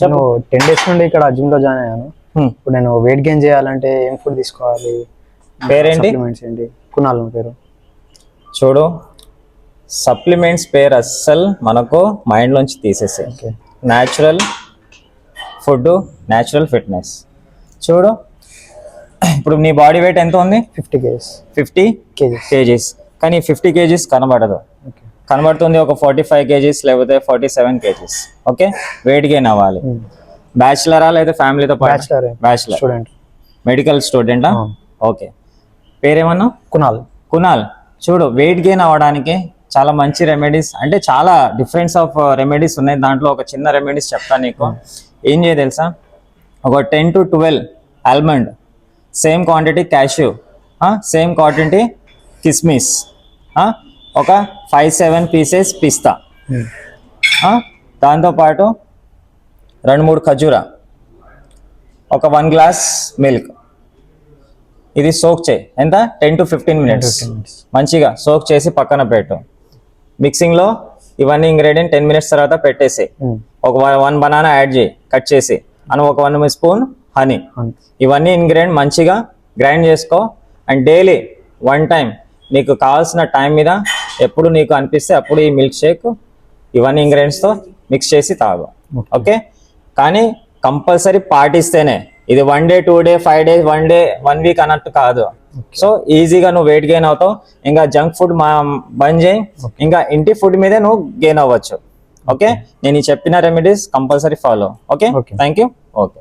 నేను 10 days నుండి ఇక్కడ జిమ్ లో జాయిన్ అయ్యాను. ఇప్పుడు నేను వెయిట్ గెయిన్ చేయాలంటే ఏం ఫుడ్ తీసుకోవాలి? పేరేంటి? సప్లిమెంట్స్ ఏంటి? కునాల్ పేరు. చూడు, సప్లిమెంట్స్ పేరు అస్సలు మనకు మైండ్ లోంచి తీసేసే. Natural food, natural fitness. చూడు, ఇప్పుడు నీ బాడీ వెయిట్ ఎంత ఉంది? 50 kgs. 50 kgs. కానీ 50 kgs కనబడదు. కనబడుతుంది ఒక 45 kgs లేకపోతే 47 kgs. ఓకే, వెయిట్ గెయిన్ అవ్వాలి. బ్యాచిలరా లేదా ఫ్యామిలీతో పాటు? Bachelor student. మెడికల్ స్టూడెంటా? ఓకే. పేరేమన్నా? కునాల్. చూడు, వెయిట్ గెయిన్ అవ్వడానికి చాలా మంచి రెమెడీస్, అంటే చాలా డిఫరెన్స్ ఆఫ్ రెమెడీస్ ఉన్నాయి. దాంట్లో ఒక చిన్న రెమెడీస్ చెప్తాను నీకు. ఏం చేయ తెలుసా? ఒక 10 to 12 almond, same quantity cashew, same quantity కిస్మిస్, ఒక 5-7 pieces పిస్తా, దాంతోపాటు 2-3 ఖజూరా, ఒక 1 glass మిల్క్. ఇది సోక్ చేయి. ఎంత? 10 to 15 minutes మంచిగా సోక్ చేసి పక్కన పెట్టు. మిక్సింగ్లో ఇవన్నీ ఇంగ్రీడియంట్ 10 minutes తర్వాత పెట్టేసి ఒక 1 banana యాడ్ చేయి కట్ చేసి, అని ఒక 1 spoon హనీ. ఇవన్నీ ఇంగ్రీడియంట్ మంచిగా గ్రైండ్ చేసుకో. అండ్ డైలీ 1 time నీకు కావాల్సిన టైం మీద ఎప్పుడు నీకు అనిపిస్తే అప్పుడు ఈ మిల్క్ షేక్ ఇవన్నీ ఇంగ్రీడియంట్స్తో మిక్స్ చేసి తాగు. ఓకే, కానీ కంపల్సరీ పాటిస్తేనే. ఇది 1 day 2 day 5 days 1 day 1 week అన్నట్టు కాదు. సో ఈజీగా నువ్వు వెయిట్ గెయిన్ అవుతావు. ఇంకా జంక్ ఫుడ్ బంద్ చేయి, ఇంకా ఇంటి ఫుడ్ మీదే నువ్వు గెయిన్ అవ్వచ్చు. ఓకే, నేను ఈ చెప్పిన remedies compulsory follow. Okay, thank you. Okay.